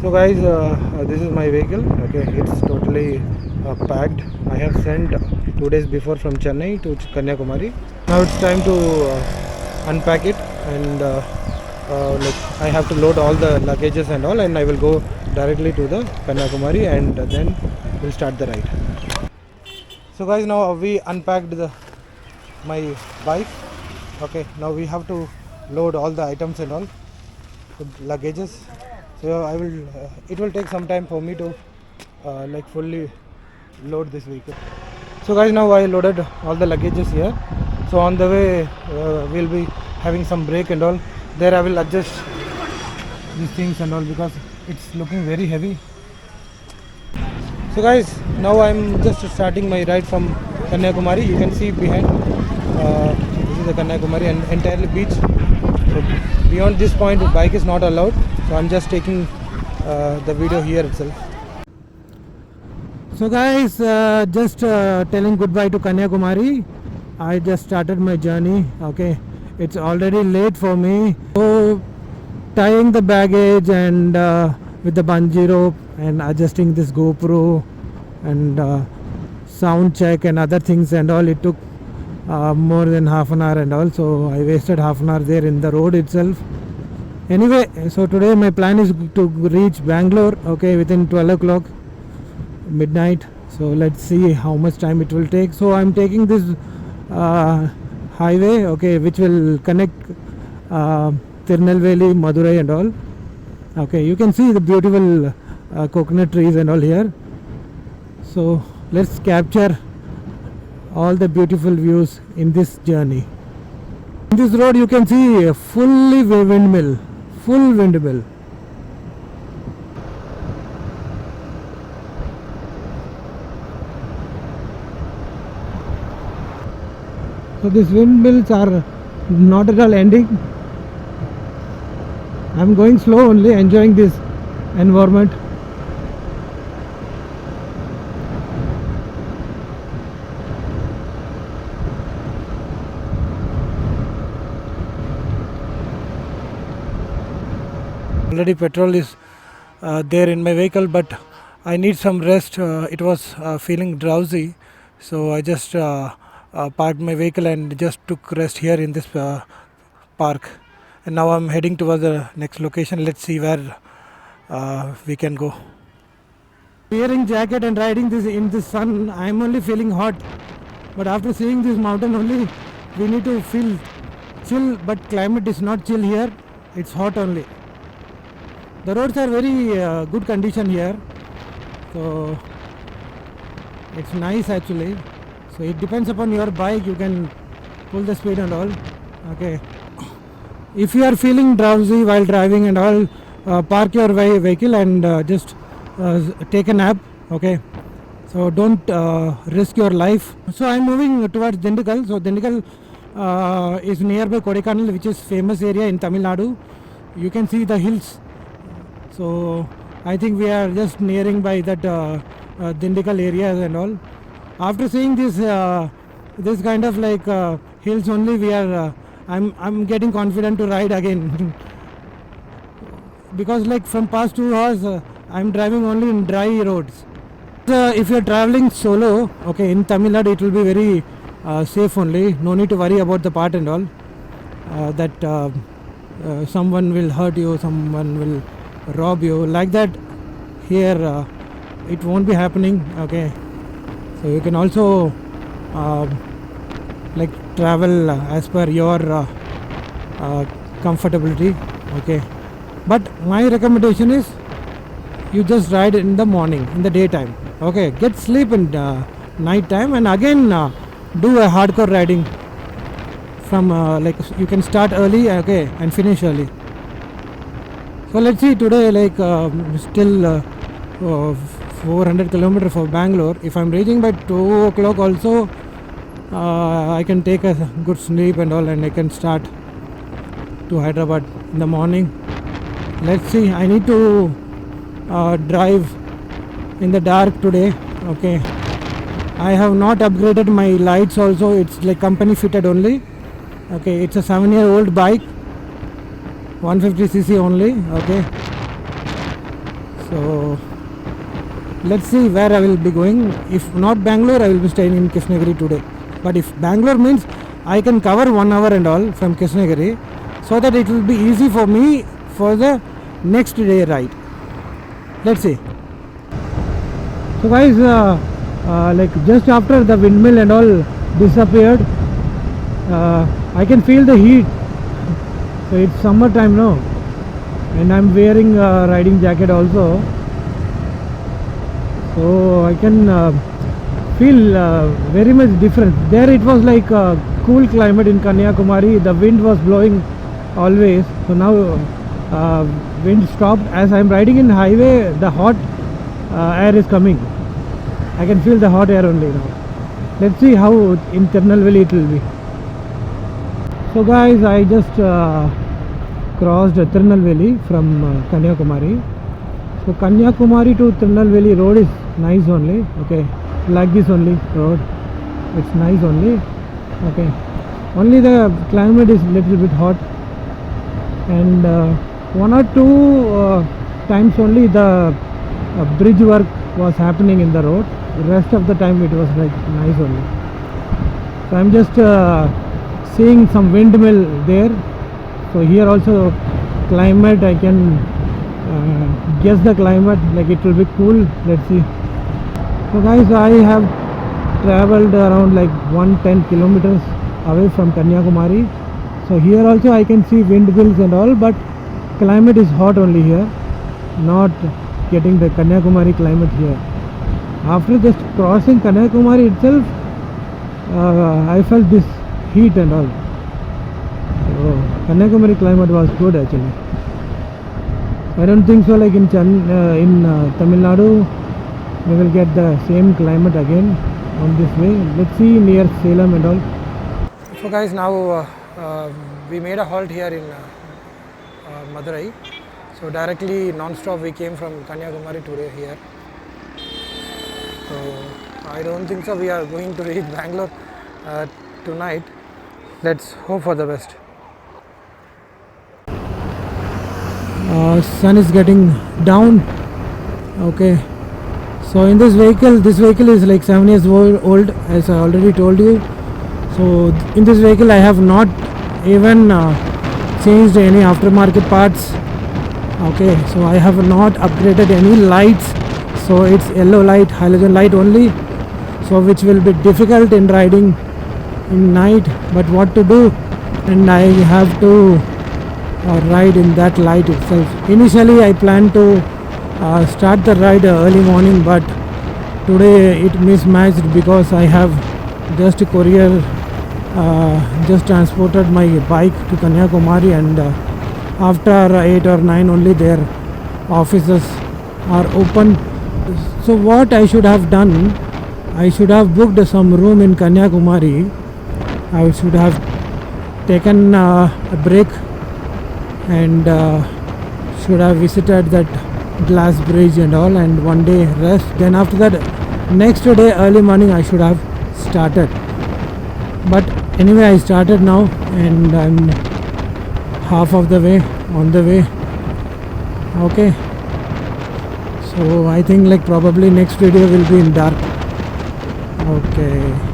So guys, this is my vehicle. Okay, it's totally packed. I have sent 2 days before from Chennai to Kanyakumari. Now it's time to unpack it, and like I have to load all the luggages and all, and I will go directly to the Kanyakumari, and then we'll start the ride. So guys, now we unpacked my bike. Okay, now we have to load all the items and all, the luggages. So I will it will take some time for me to like fully load this vehicle. So guys, now I loaded all the luggages here. So on the way we'll be having some break and all. There I will adjust these things and all because it's looking very heavy. So guys, now I'm just starting my ride from Kanyakumari. You can see behind this is the Kanyakumari and entirely beach. So beyond this point the bike is not allowed, so I'm just taking the video here itself. So guys, just telling goodbye to Kanyakumari. I just started my journey. Okay, it's already late for me, so tying the baggage and with the bungee rope and adjusting this GoPro and sound check and other things and all, it took more than half an hour and all, so I wasted half an hour there in the road itself. Anyway, so today my plan is to reach Bangalore, okay, within 12 o'clock midnight. So let's see how much time it will take. So I'm taking this highway, okay, which will connect Tirunelveli, Madurai and all. Okay, you can see the beautiful coconut trees and all here. So let's capture all the beautiful views in this journey. In this road you can see a full windmill. So these windmills are not at all ending. I'm going slow only, enjoying this environment. Already petrol is there in my vehicle, but I need some rest. It was feeling drowsy, so I just parked my vehicle and just took rest here in this park. And now I'm heading towards the next location. Let's see where we can go. Wearing jacket and riding this in the sun, I'm only feeling hot. But after seeing this mountain only, we need to feel chill. But climate is not chill here; it's hot only. The roads are very good condition here, so it's nice actually. So it depends upon your bike, you can pull the speed and all. Okay, if you are feeling drowsy while driving and all, park your vehicle and just take a nap. Okay, so don't risk your life. So I'm moving towards Dindigul. So Dindigul is nearby Kodaikanal, which is famous area in Tamil Nadu. You can see the hills. So I think we are just nearing by that Dindigul areas and all. After seeing this kind of like hills only, we are I'm getting confident to ride again because like from past 2 hours I'm driving only in dry roads. If you're traveling solo, okay, in Tamil Nadu it will be very safe only. No need to worry about the part and all that someone will hurt you, someone will rob you like that. Here it won't be happening. Okay, so you can also like travel as per your comfortability. Okay, but my recommendation is you just ride in the morning, in the daytime. Okay, get sleep in night time and again do a hardcore riding from like you can start early, okay, and finish early. So let's see today, like still 400 kilometers for Bangalore. If I'm reaching by 2 o'clock also, I can take a good sleep and all, and I can start to Hyderabad in the morning. Let's see. I need to drive in the dark today. Okay, I have not upgraded my lights also. It's like company fitted only. Okay, it's a 7-year-old bike, 150cc only. Okay, So let's see where I will be going. If not Bangalore, I will be staying in Krishnagiri today. But if Bangalore means I can cover 1 hour and all from Krishnagiri, so that it will be easy for me for the next day ride. Let's see. So guys, like just after the windmill and all disappeared, I can feel the heat. So it's summer time now, and I'm wearing a riding jacket also. So I can feel very much different. There it was like a cool climate in Kanyakumari. The wind was blowing always. So now wind stopped. As I'm riding in highway, the hot air is coming. I can feel the hot air only now. Let's see how in Tirunelveli it will be. So guys, I just crossed Tirunelveli from Kanyakumari. So Kanyakumari to Tirunelveli road is nice only. Okay, like this only road. It's nice only. Okay, only the climate is little bit hot, and 1 or 2 times only the bridge work was happening in the road. The rest of the time it was like nice only. So I'm just seeing some windmill there. So here also climate, I can guess the climate, like it will be cool. Let's see. So guys, I have traveled around like 110 kilometers away from Kanyakumari. So here also I can see windmills and all, but climate is hot only here, not getting the Kanyakumari climate here. After just crossing Kanyakumari itself, I felt this heat and all. So Kanyakumari climate was good actually. I don't think so like in Tamil Nadu we will get the same climate again on this way. Let's see near Salem and all. So guys, now we made a halt here in Madurai. So directly non-stop we came from Kanyakumari today here. So I don't think so we are going to reach Bangalore tonight. Let's hope for the best. Sun is getting down. Okay, so in this vehicle is like 7 years old, as I already told you. So in this vehicle I have not even changed any aftermarket parts. Okay, so I have not upgraded any lights. So it's yellow light, halogen light only, so which will be difficult in riding in night, but what to do, and I have to ride in that light itself. Initially I planned to start the ride early morning, but today it mismatched because I have just just transported my bike to Kanyakumari, and after 8 or 9 only their offices are open. So what I should have done, I should have booked some room in Kanyakumari. I should have taken a break and should have visited that glass bridge and all, and one day rest. Then after that, next day early morning I should have started. But anyway, I started now and I'm half of the way on the way. Okay, so I think like probably next video will be in dark. Okay.